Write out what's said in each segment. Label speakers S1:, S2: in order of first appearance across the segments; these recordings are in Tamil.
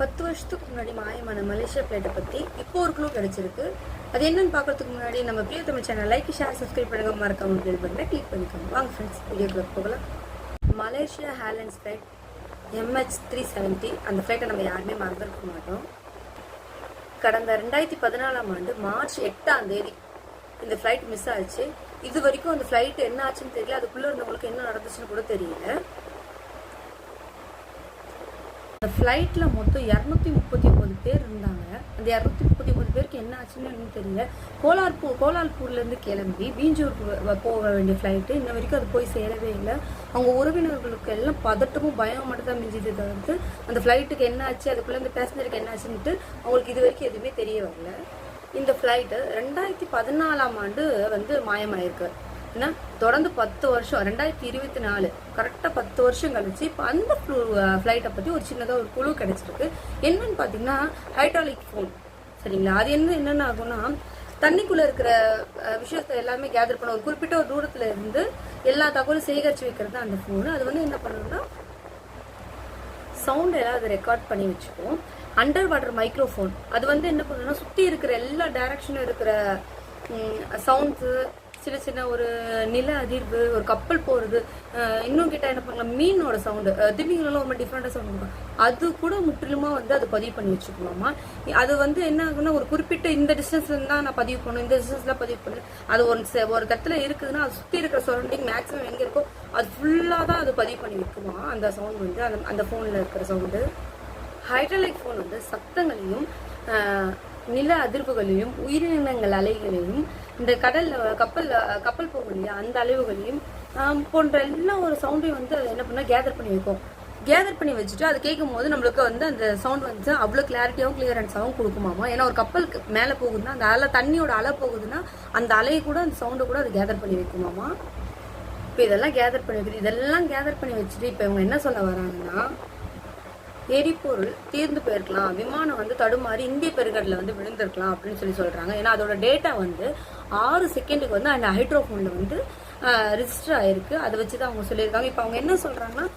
S1: 10 வருஷத்துக்கு முன்னாடி மாயமான மலேசியா ஃப்ளைட்டை பற்றி இப்போ ஒரு க்ளூ கிடச்சிருக்கு. அது என்னன்னு பார்க்கறதுக்கு முன்னாடி நம்ம பிரிய Tamil channel like share subscribe பண்ணுங்க, மறக்காம பெல் பட்டனை கிளிக் பண்ணிக்கோங்க. வாங்க ஃப்ரெண்ட்ஸ், வீடியோக்குள்ள போகலாம். மலேசியா ஏர்லைன்ஸ் ஃப்ளைட் MH370 அந்த ஃப்ளைட்டை நம்ம யாருமே மறந்துருக்க மாட்டோம். கடந்த 2014ஆம் ஆண்டு மார்ச் 8ஆம் தேதி இந்த ஃப்ளைட் மிஸ் ஆச்சு. இது வரைக்கும் அந்த ஃப்ளைட் என்ன ஆச்சுன்னு தெரியல, அதுக்குள்ளே இருந்தவங்களுக்கு என்ன நடந்துச்சுன்னு கூட தெரியல. அந்த ஃப்ளைட்டில் மொத்தம் 239 பேர் இருந்தாங்க. அந்த 239 பேருக்கு என்ன ஆச்சுன்னு தெரியல. கோலால்பூர்லேருந்து கிளம்பி பீஞ்சூர் போக வேண்டிய ஃப்ளைட்டு இன்ன வரைக்கும் அது போய் சேரவே இல்லை. அவங்க உறவினர்களுக்கு எல்லாம் பதட்டமும் பயம் மட்டும் தான் மிஞ்சிது தவிர்த்து அந்த ஃப்ளைட்டுக்கு என்ன ஆச்சு, அதுக்குள்ளே இந்த பேசஞ்சருக்கு என்ன ஆச்சுன்ட்டு அவங்களுக்கு இது வரைக்கும் எதுவுமே தெரிய வரல. இந்த ஃப்ளைட்டு 2014ஆம் ஆண்டு மாயமாயிருக்கு. ஏன்னா தொடர்ந்து 10 வருஷம் 2024 கரெக்டாக 10 வருஷம் கழிச்சு இப்போ அந்த ஃப்ளைட்டை பற்றி ஒரு சின்னதாக ஒரு குழு கிடைச்சிருக்கு. என்னன்னு பார்த்தீங்கன்னா ஹைட்ராலிக் ஃபோன். சரிங்களா, அது என்னென்ன ஆகும்னா தண்ணிக்குள்ளே இருக்கிற விஷயத்தை எல்லாமே கேதர் பண்ண ஒரு குறிப்பிட்ட ஒரு தூரத்தில் இருந்து எல்லா தகவலும் சேகரித்து வைக்கிறது அந்த ஃபோனு. அது என்ன பண்ணணும்னா சவுண்ட் எல்லாம் அதை ரெக்கார்ட் பண்ணி வச்சுக்கும். அண்டர் வாட்டர் மைக்ரோஃபோன் அது என்ன பண்ணணும்னா சுற்றி இருக்கிற எல்லா டைரக்ஷனும் இருக்கிற சவுண்ட்ஸு, சின்ன சின்ன ஒரு நில அதிர்வு, ஒரு கப்பல் போகிறது, இன்னும் கிட்ட என்ன பண்ணலாம் மீனோட சவுண்டு, திடீர்னு ரொம்ப டிஃப்ரெண்டாக சவுண்ட் இருக்கும், அது கூட முற்றிலுமாக அது பதிவு பண்ணி வச்சுக்கலாமா. அது என்ன ஆகுன்னா ஒரு குறிப்பிட்ட இந்த டிஸ்டன்ஸ்லேருந்து தான் நான் பதிவு பண்ணணும், இந்த டிஸ்டன்ஸ்லாம் பதிவு பண்ணு. அது ஒரு இடத்துல இருக்குதுன்னா அது சுற்றி இருக்கிற சரௌண்டிங் மேக்ஸிமம் எங்கே இருக்கோ அது ஃபுல்லாக தான் அது பதிவு பண்ணி வைக்குமா அந்த சவுண்ட் அந்த ஃபோனில் இருக்கிற சவுண்டு. ஹைட்ராலிக் ஃபோன் சத்தங்களையும் நில அதிர்வுகளையும் உயிரினங்கள் அலைகளையும் இந்த கப்பல் போகும் இல்லையா அந்த அலைவுகளையும் போன்ற எல்லா ஒரு சவுண்டையும் அது என்ன பண்ணால் கேதர் பண்ணி வைக்கும். கேதர் பண்ணி வச்சுட்டு அது கேட்கும் போது நம்மளுக்கு அந்த சவுண்ட் அவ்வளோ கிளாரிட்டியாகவும் கிளியரன்ஸாகவும் கொடுக்குமாமா. ஏன்னா ஒரு கப்பலுக்கு மேலே போகுதுன்னா அந்த அலை தண்ணியோட அலை போகுதுன்னா அந்த அலையை கூட அந்த சவுண்டை கூட அது கேதர் பண்ணி வைக்குமாமா. இப்போ இதெல்லாம் கேதர் பண்ணி வைக்குது. இதெல்லாம் கேதர் பண்ணி வச்சுட்டு இப்போ இவங்க என்ன சொல்ல வராங்கன்னா எரிபொருள் தீர்ந்து போயிருக்கலாம், விமானம் தடுமாறி இந்திய பெருங்கடலில் விழுந்திருக்கலாம் அப்படின்னு சொல்றாங்க. ஏன்னா அதோட டேட்டா 6 செகண்டுக்கு அந்த ஹைட்ரோஃபோன்ல ரிஜிஸ்டர் ஆயிருக்கு. அதை வச்சுதான் அவங்க சொல்லியிருக்காங்க. இப்போ அவங்க என்ன சொல்றாங்கன்னா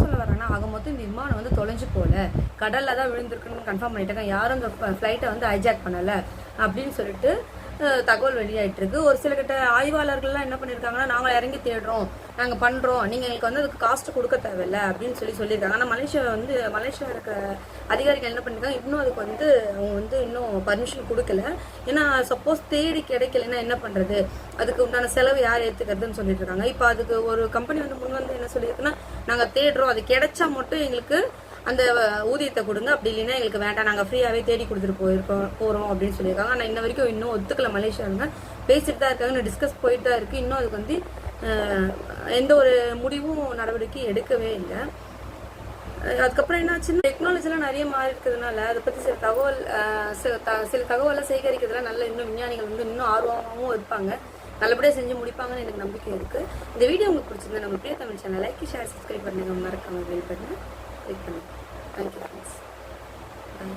S1: சொல்ல வராங்கன்னா ஆக மொத்தம் இந்த விமானம் தொலைஞ்சு போல கடல்ல தான் விழுந்திருக்குன்னு கன்ஃபார்ம் பண்ணிட்டாங்க. யாரும் இந்த ஃபிளைட்டை ஹைஜாக் பண்ணல அப்படின்னு சொல்லிட்டு தகவல் வெளியாயிட்டு இருக்கு. ஒரு சில கிட்ட ஆய்வாளர்கள்லாம் என்ன பண்ணிருக்காங்கன்னா நாங்கள் இறங்கி தேடுறோம், நாங்கள் பண்றோம், நீங்க எங்களுக்கு அதுக்கு காஸ்ட் கொடுக்க தேவையில்லை அப்படின்னு சொல்லியிருக்காங்க. ஆனால் மலேசியா இருக்க அதிகாரிகள் என்ன பண்ணிருக்காங்க, இன்னும் அதுக்கு அவங்க இன்னும் பர்மிஷன் கொடுக்கல. ஏன்னா சப்போஸ் தேடி கிடைக்கலன்னா என்ன பண்றது, அதுக்கு உண்டான செலவு யார் ஏத்துக்கிறதுன்னு சொல்லிட்டு இருக்காங்க. இப்போ அதுக்கு ஒரு கம்பெனி முன் என்ன சொல்லியிருக்குன்னா நாங்கள் தேடுறோம், அது கிடைச்சா மட்டும் எங்களுக்கு அந்த ஊதியத்தை கொடுங்க, அப்படி இல்லைன்னா எங்களுக்கு வேண்டாம், நாங்கள் ஃப்ரீயாகவே தேடி கொடுத்துட்டு போகிறோம் அப்படின்னு சொல்லியிருக்காங்க. ஆனால் இன்ன வரைக்கும் இன்னும் ஒத்துக்கல. மலேசியாங்க பேசிட்டு தான் இருக்காங்க, டிஸ்கஸ் போயிட்டு தான் இருக்கு. இன்னும் அதுக்கு எந்த ஒரு முடிவும் நடவடிக்கை எடுக்கவே இல்லை. அதுக்கப்புறம் என்னாச்சுன்னா டெக்னாலஜிலாம் நிறைய மாறி இருக்கிறதுனால அதை பற்றி சில தகவலை சேகரிக்கிறதுலாம் நல்ல இன்னும் விஞ்ஞானிகள் இன்னும் ஆர்வமாகவும் இருப்பாங்க, நல்லபடியாக செஞ்சு முடிப்பாங்கன்னு எனக்கு நம்பிக்கை இருக்கு. இந்த வீடியோ உங்களுக்கு பிடிச்சிருந்தா நம்ம பிரிய Tamil channel like share subscribe பண்ணுங்க, மறக்காம பெல் பட்டனை கிளிக் பண்ணுங்க. Thank you friends. பாய்.